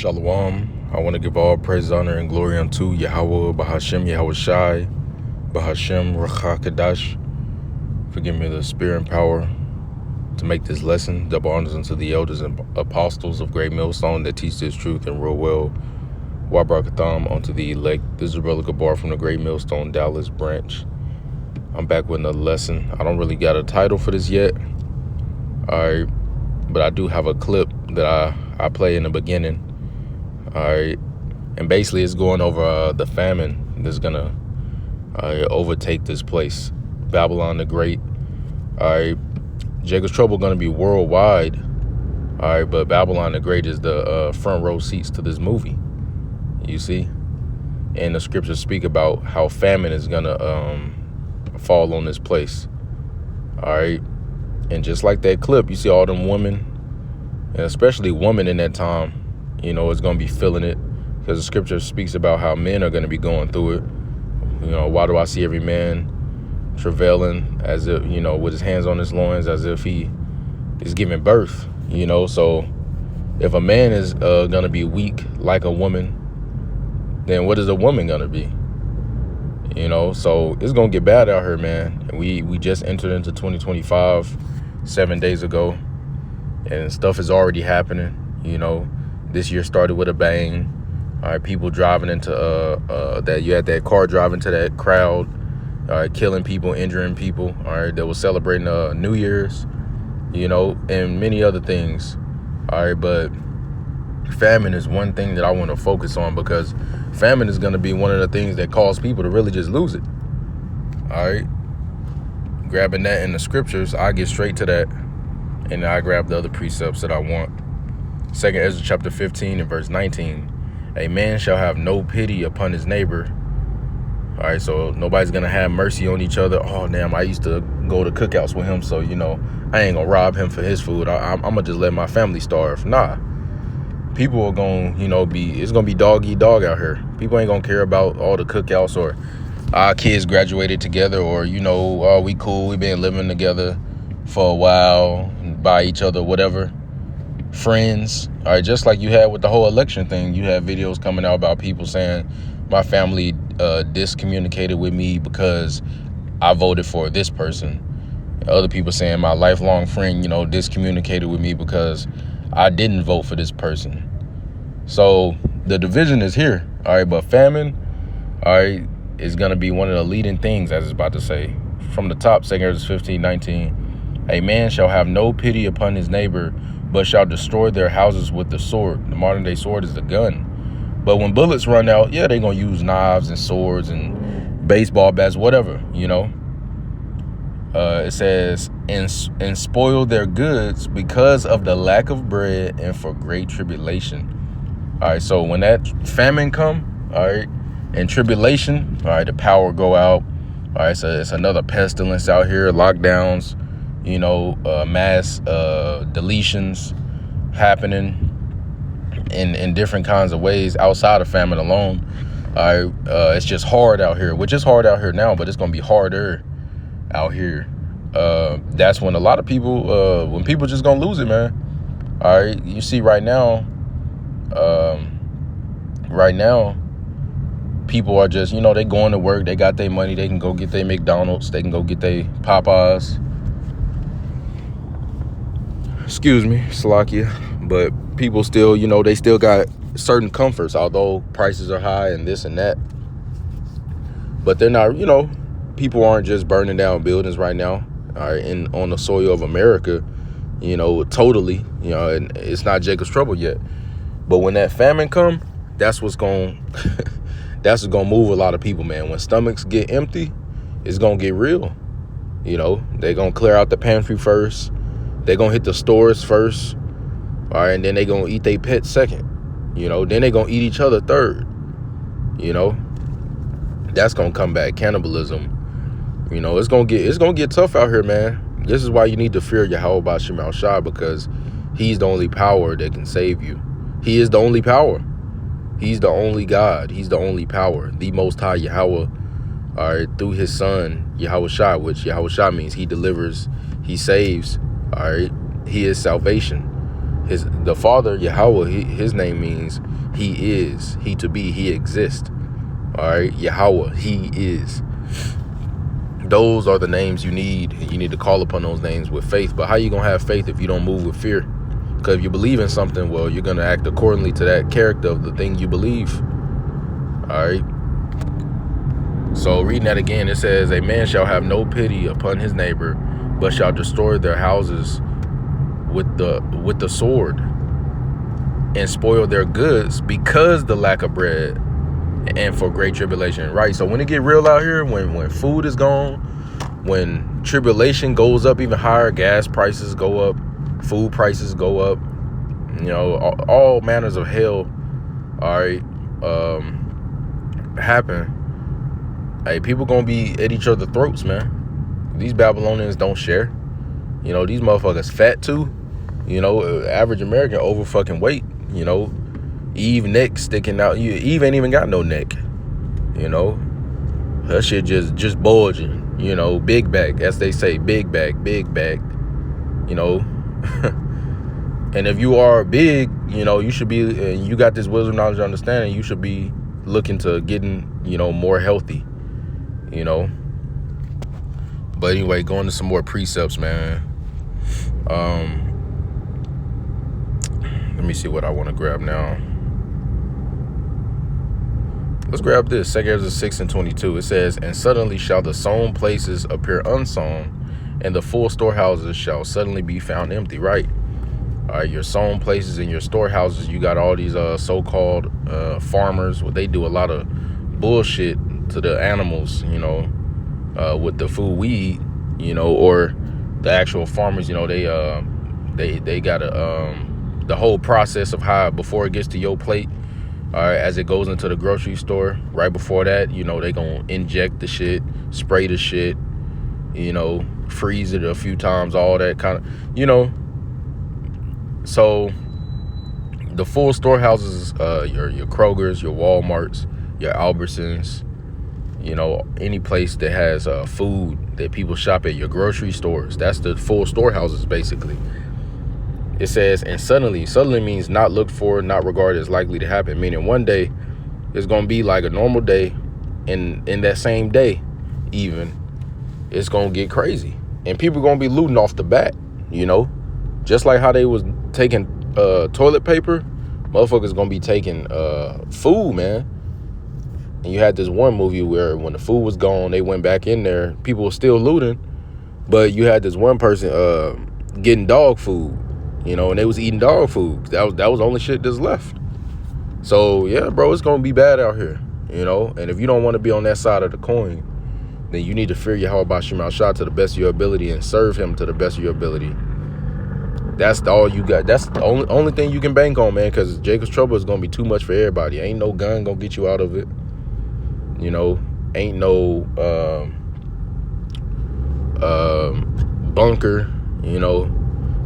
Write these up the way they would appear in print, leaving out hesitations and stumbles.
Shalom. I want to give all praise, honor, and glory unto Yahweh, Bahashem, Yahweh Shai, Bahashem, Rachakadash. Forgive me the spirit and power to make this lesson. Double honors unto the elders and apostles of Great Millstone that teach this truth and real well. Wabarakatham unto the elect. This is Brother Gabar from the Great Millstone Dallas branch. I'm back with another lesson. I don't really got a title for this yet. Alright, but I do have a clip that I play in the beginning. Alright, and basically it's going over the famine that's gonna overtake this place. Babylon the Great. Alright, Jacob's Trouble gonna be worldwide. Alright, but Babylon the Great is the front row seats to this movie. You see? And the scriptures speak about how famine is gonna fall on this place. Alright. And just like that clip, you see all them women, and especially women in that time, you know, is going to be feeling it, because the scripture speaks about how men are going to be going through it. You know, why do I see every man travailing as if, you know, with his hands on his loins, as if he is giving birth, you know? So if a man is going to be weak like a woman, then what is a woman going to be? You know, so it's going to get bad out here, man. We just entered into 2025 7 days ago, and stuff is already happening. You know, this year started with a bang. All right, people driving into that, you had that car driving to that crowd, all right, killing people, injuring people, all right, that was celebrating New Year's, you know, and many other things. All right, but famine is one thing that I want to focus on, because famine is going to be one of the things that cause people to really just lose it. All right, grabbing that in the scriptures, I get straight to that, and I grab the other precepts that I want. 2 Ezra chapter 15 and verse 19. A man shall have no pity upon his neighbor. All right, so nobody's going to have mercy on each other. Oh, damn, I used to go to cookouts with him, so, you know, I ain't going to rob him for his food. I'm going to just let my family starve. Nah. People are going to, you know, it's going to be dog eat dog out here. People ain't going to care about all the cookouts, or our kids graduated together, or, you know, oh, we cool, we been living together for a while, by each other, whatever. Friends. All right, just like you had with the whole election thing, you had videos coming out about people saying my family discommunicated with me because I voted for this person. Other people saying my lifelong friend, you know, discommunicated with me because I didn't vote for this person. So the division is here. All right, but famine, all right, is going to be one of the leading things, as it's about to say. From the top, 2 Ezra 15:19. A man shall have no pity upon his neighbor, but shall destroy their houses with the sword. The modern day sword is the gun. But when bullets run out, yeah, they're going to use knives and swords and baseball bats, whatever, you know. It says, and spoil their goods because of the lack of bread and for great tribulation. All right, so when that famine come, all right, and tribulation, all right, the power go out. All right, so it's another pestilence out here, lockdowns, you know, mass deletions happening in different kinds of ways outside of famine alone. All right, it's just hard out here, which is hard out here now, but it's going to be harder out here. That's when a lot of people, when people just gonna lose it, man. All right, you see right now, people are just, you know, they going to work, they got their money, they can go get their McDonald's, they can go get their Popeyes. Excuse me, Salakia. But people still, you know, they still got certain comforts, although prices are high and this and that. But they're not, you know, people aren't just burning down buildings right now, all right, on the soil of America, you know, totally, you know, and it's not Jacob's Trouble yet. But when that famine come, that's what's going to move a lot of people, man. When stomachs get empty, it's going to get real. You know, they're going to clear out the pantry first. They're going to hit the stores first. All right, and then they're going to eat their pets second. You know, then they're going to eat each other third. You know, that's going to come back. Cannibalism. You know, it's going to get tough out here, man. This is why you need to fear Yahweh Bashim Al Shah, because he's the only power that can save you. He is the only power. He's the only God. He's the only power. The Most High Yahweh, all right, through his son, Yahweh Shah, which Yahweh Shah means he delivers, he saves, all right. He is salvation. The Father, Yahweh, his name means he is, he to be, he exists. All right, Yahweh, he is. Those are the names you need, and you need to call upon those names with faith. But how you gonna have faith if you don't move with fear? Because if you believe in something, well, you're gonna act accordingly to that character of the thing you believe. All right. So reading that again, it says, a man shall have no pity upon his neighbor, but shall destroy their houses with the sword, and spoil their goods because the lack of bread, and for great tribulation. Right. So when it get real out here, when food is gone, when tribulation goes up even higher, gas prices go up, food prices go up, you know, all manners of hell, all right, happen. Hey, people gonna be at each other's throats, man. These Babylonians don't share. You know, these motherfuckers fat too. You know, average American over fucking weight. You know, Eve neck sticking out. Eve ain't even got no neck. You know, her shit just bulging. You know, big back, as they say, big back. You know, and if you are big, you know, you should be. You got this wisdom, knowledge, understanding. You should be looking to getting, you know, more healthy. You know. But anyway, going to some more precepts, man. Let me see what I want to grab now. Let's grab this. 2 Ezra 6:22. It says, and suddenly shall the sown places appear unsown, and the full storehouses shall suddenly be found empty. Right. All right, your sown places and your storehouses, you got all these so-called farmers. Well, they do a lot of bullshit to the animals, you know, with the food we eat, you know, or the actual farmers, you know, they got the whole process of how before it gets to your plate, all right, as it goes into the grocery store, right before that, you know, they gonna inject the shit, spray the shit, you know, freeze it a few times, all that kind of, you know. So the full storehouses, your Krogers, your Walmarts, your Albertsons, you know, any place that has food that people shop at, your grocery stores, that's the full storehouses, basically. It says, and suddenly means not looked for, not regarded as likely to happen, meaning one day it's going to be like a normal day, and in that same day, even, it's going to get crazy. And people going to be looting off the bat, you know, just like how they was taking toilet paper, motherfuckers going to be taking food, man. And you had this one movie where when the food was gone, they went back in there, people were still looting, but you had this one person getting dog food. You know, and they was eating dog food. That was the only shit that's left. So, yeah, bro, it's going to be bad out here, you know. And if you don't want to be on that side of the coin, then you need to fear Yahweh Bashim Shah to the best of your ability and serve him to the best of your ability. That's all you got. That's the only thing you can bank on, man, because Jacob's trouble is going to be too much for everybody. Ain't no gun going to get you out of it. You know, ain't no bunker, you know.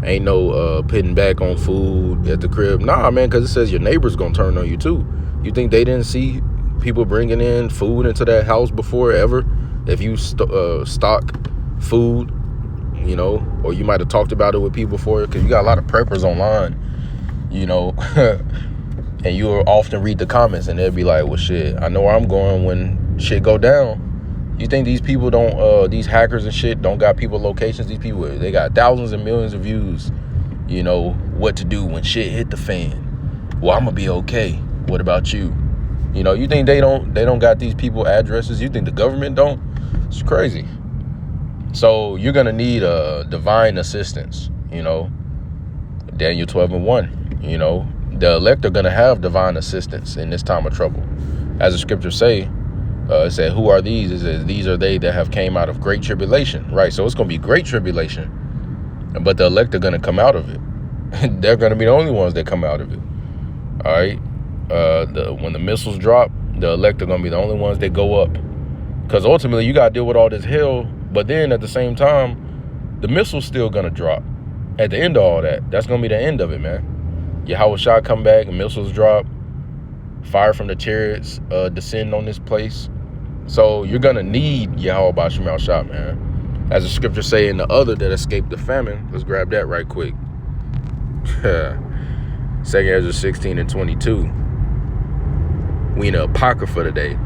Ain't no putting back on food at the crib. Nah, man, because it says your neighbor's going to turn on you, too. You think they didn't see people bringing in food into that house before ever? If you stock food, you know, or you might have talked about it with people before, because you got a lot of preppers online, you know, and you will often read the comments, and they'll be like, well, shit, I know where I'm going when shit go down. You think these people don't, these hackers and shit don't got people locations? These people, they got thousands and millions of views, you know, what to do when shit hit the fan. Well, I'm going to be okay. What about you? You know, you think they don't got these people addresses? You think the government don't? It's crazy. So you're going to need divine assistance, you know, Daniel 12:1, you know, the elect are going to have divine assistance in this time of trouble. As the scriptures say, it said, who are these? It says, these are they that have came out of great tribulation. Right. So it's going to be great tribulation, but the elect are going to come out of it. They're going to be the only ones that come out of it. All right. When the missiles drop, the elect are going to be the only ones that go up, because ultimately you got to deal with all this hell. But then at the same time, the missile's still going to drop at the end of all that. That's going to be the end of it, man. Yahweh Shah come back and missiles drop, fire from the chariots descend on this place. So you're going to need Yahweh Bashim Shah, man. As the scriptures say, in the other that escaped the famine. Let's grab that right quick. 2 Ezra 16 and 22. We in the Apocrypha today.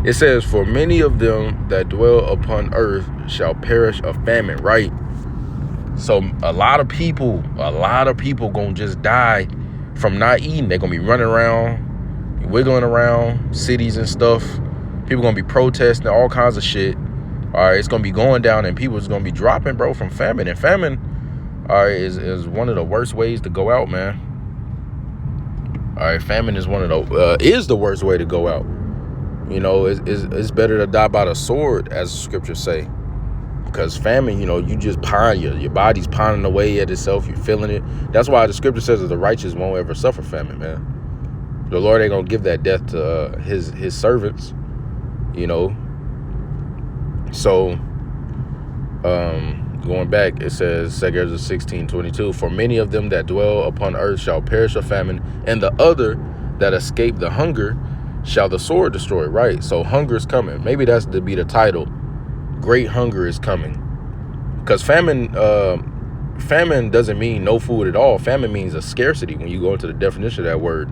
It says, for many of them that dwell upon earth shall perish of famine, right? So a lot of people gonna just die from not eating. They're gonna be running around, wiggling around cities and stuff. People gonna be protesting all kinds of shit. All right, it's gonna be going down, and people's gonna be dropping, bro, from famine. And famine, all right, is one of the worst ways to go out, man. All right, famine is is the worst way to go out. You know, it's better to die by the sword, as the scriptures say. Because famine, you know, you just pine, your body's pining away at itself. You're feeling it. That's why the scripture says that the righteous won't ever suffer famine, man. The Lord ain't gonna give that death to his servants, you know. So, going back, it says, 2 Ezra 16:22, for many of them that dwell upon earth shall perish of famine, and the other that escape the hunger shall the sword destroy. Right? So hunger is coming. Maybe that's to be the title. Great hunger is coming. Because famine doesn't mean no food at all. Famine means a scarcity when you go into the definition of that word.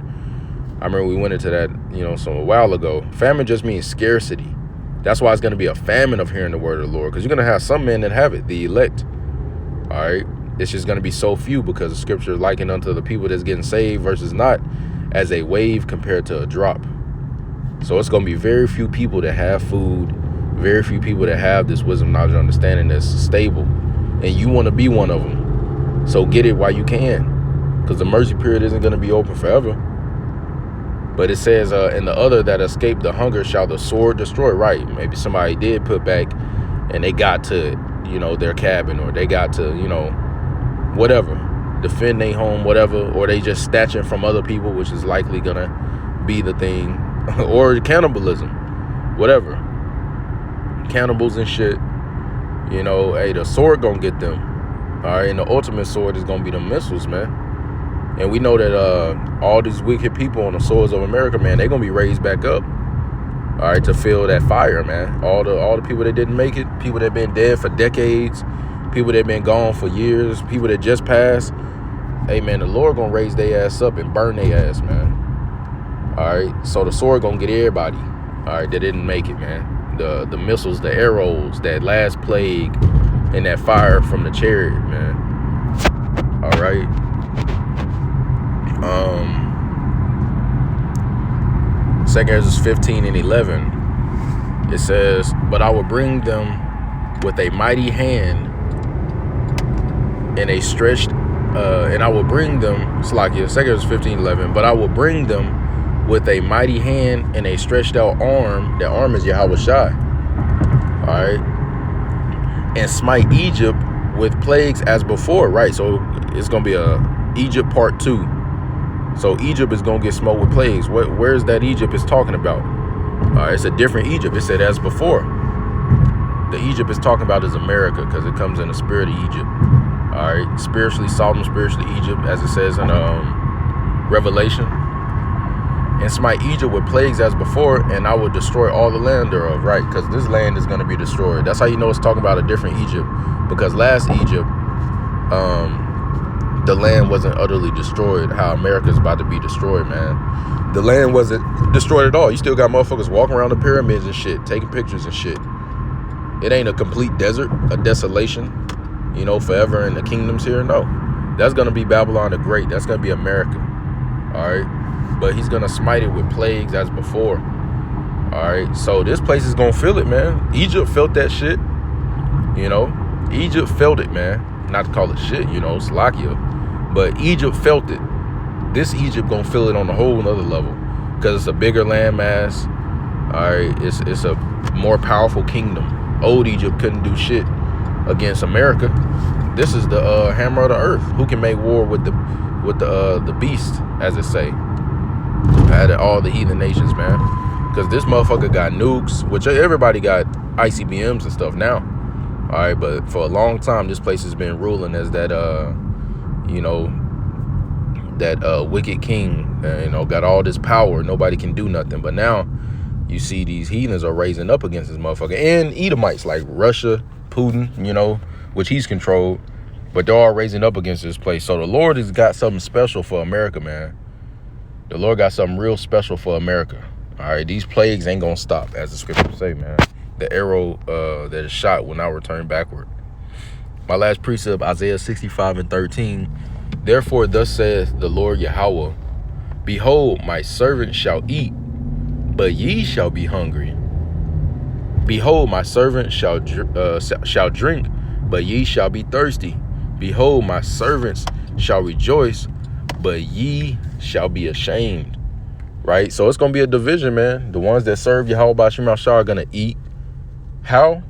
I remember we went into that, you know, a while ago. Famine just means scarcity. That's why it's going to be a famine of hearing the word of the Lord. Because you're going to have some men that have it, the elect. All right? It's just going to be so few, because the scripture likened unto the people that's getting saved versus not as a wave compared to a drop. So it's going to be very few people that have food, very few people that have this wisdom, knowledge, understanding that's stable. And you want to be one of them. So get it while you can, because the mercy period isn't going to be open forever. But it says, and the other that escape the hunger shall the sword destroy. Right? Maybe somebody did put back and they got to, you know, their cabin, or they got to, you know, whatever, defend their home, whatever, or they just snatching from other people, which is likely going to be the thing, or cannibalism, whatever. Cannibals and shit, you know, hey, the sword gonna get them. All right, and the ultimate sword is gonna be the missiles, man. And we know that all these wicked people on the swords of America, man, they're gonna be raised back up. All right, to feel that fire, man. All the people that didn't make it, people that been dead for decades, people that been gone for years, people that just passed. Hey, man, the Lord gonna raise their ass up and burn their ass, man. All right, so the sword gonna get everybody, all right, that didn't make it, man. The missiles, the arrows, that last plague, and that fire from the chariot, man. All right. 2 Ezra 15 and 11. It says, but I will bring them with a mighty hand and a stretched, and I will bring them, Slakia, 2 Ezra 15, 11, but I will bring them with a mighty hand and a stretched out arm. That arm is Yahweh Shai. All right. And smite Egypt with plagues as before. Right. So it's going to be a Egypt part 2. So Egypt is going to get smote with plagues. Where's that Egypt is talking about? It's a different Egypt. It said as before. The Egypt is talking about is America, because it comes in the spirit of Egypt. All right. Spiritually Sodom, spiritually Egypt, as it says in Revelation. And smite Egypt with plagues as before, and I will destroy all the land thereof. Right, because this land is going to be destroyed. That's how you know it's talking about a different Egypt, because last Egypt, the land wasn't utterly destroyed. How America's about to be destroyed, man. The land wasn't destroyed at all. You still got motherfuckers walking around the pyramids and shit, taking pictures and shit. It ain't a complete desert, a desolation, you know, forever in the kingdoms here. No, that's going to be Babylon the Great. That's going to be America. All right. But he's going to smite it with plagues as before. All right. So this place is going to feel it, man. Egypt felt that shit. You know, Egypt felt it, man. Not to call it shit, you know, Slakia. But Egypt felt it. This Egypt going to feel it on a whole nother level, because it's a bigger landmass. All right. It's a more powerful kingdom. Old Egypt couldn't do shit against America. This is the hammer of the earth. Who can make war with the beast, as it say? Out of all the heathen nations, man. Because this motherfucker got nukes, which everybody got ICBMs and stuff now. All right, but for a long time, this place has been ruling as that, you know, that wicked king, you know, got all this power. Nobody can do nothing. But now you see these heathens are raising up against this motherfucker. And Edomites like Russia, Putin, you know, which he's controlled. But they're all raising up against this place. So the Lord has got something special for America, man. The Lord got something real special for America. All right, these plagues ain't gonna stop, as the scriptures say, man. The arrow that is shot will not return backward. My last precept, Isaiah 65:13. Therefore, thus saith the Lord Yahweh, behold, my servant shall eat, but ye shall be hungry. Behold, my servant shall drink, but ye shall be thirsty. Behold, my servants shall rejoice, but ye shall be ashamed. Right? So it's going to be a division, man. The ones that serve Yahweh B'Shem Yahshua are going to eat. How?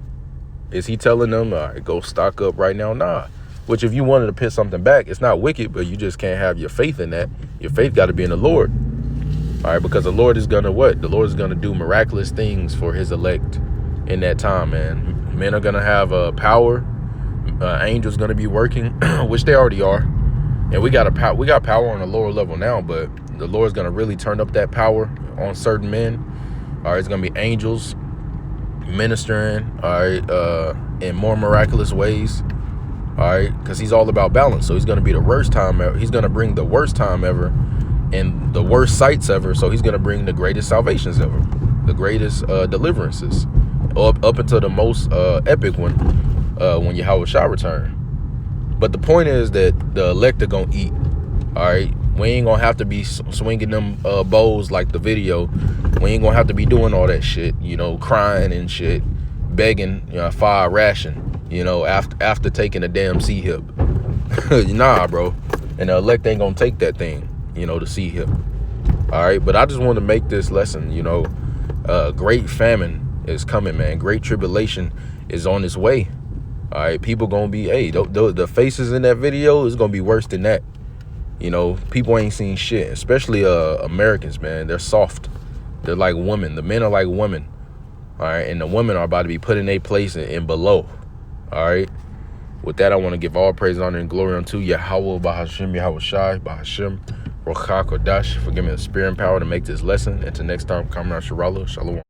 Is he telling them, all right, go stock up right now? Nah. Which if you wanted to pit something back, it's not wicked, but you just can't have your faith in that. Your faith got to be in the Lord. All right, because the Lord is going to what? The Lord is going to do miraculous things for his elect in that time, man. Men are going to have power. Angels going to be working, which they already are. And we got power on a lower level now, but the Lord's going to really turn up that power on certain men. All right, it's going to be angels ministering, all right, in more miraculous ways. All right, because he's all about balance. So he's going to be the worst time ever. He's going to bring the worst time ever and the worst sights ever. So he's going to bring the greatest salvations ever, the greatest deliverances up until the most epic one when Yahweh shall return. But the point is that the elect are going to eat. All right, we ain't going to have to be swinging them bows like the video. We ain't going to have to be doing all that shit, you know, crying and shit, begging, you know, for a ration, you know, after taking a damn C-hip. Nah, bro. And the elect ain't going to take that thing, you know, the C-hip. All right, but I just want to make this lesson, you know, great famine is coming, man. Great tribulation is on its way. All right, people going to be, hey, the faces in that video is going to be worse than that. You know, people ain't seen shit, especially Americans, man. They're soft. They're like women. The men are like women. All right, and the women are about to be put in their place and below. All right. With that, I want to give all praise, honor, and glory unto Yahweh B'Hashem Yahweh Shai B'Hashem Rochak Kodash. For giving me the spirit and power to make this lesson. Until next time, Kamran Sharala. Shalom.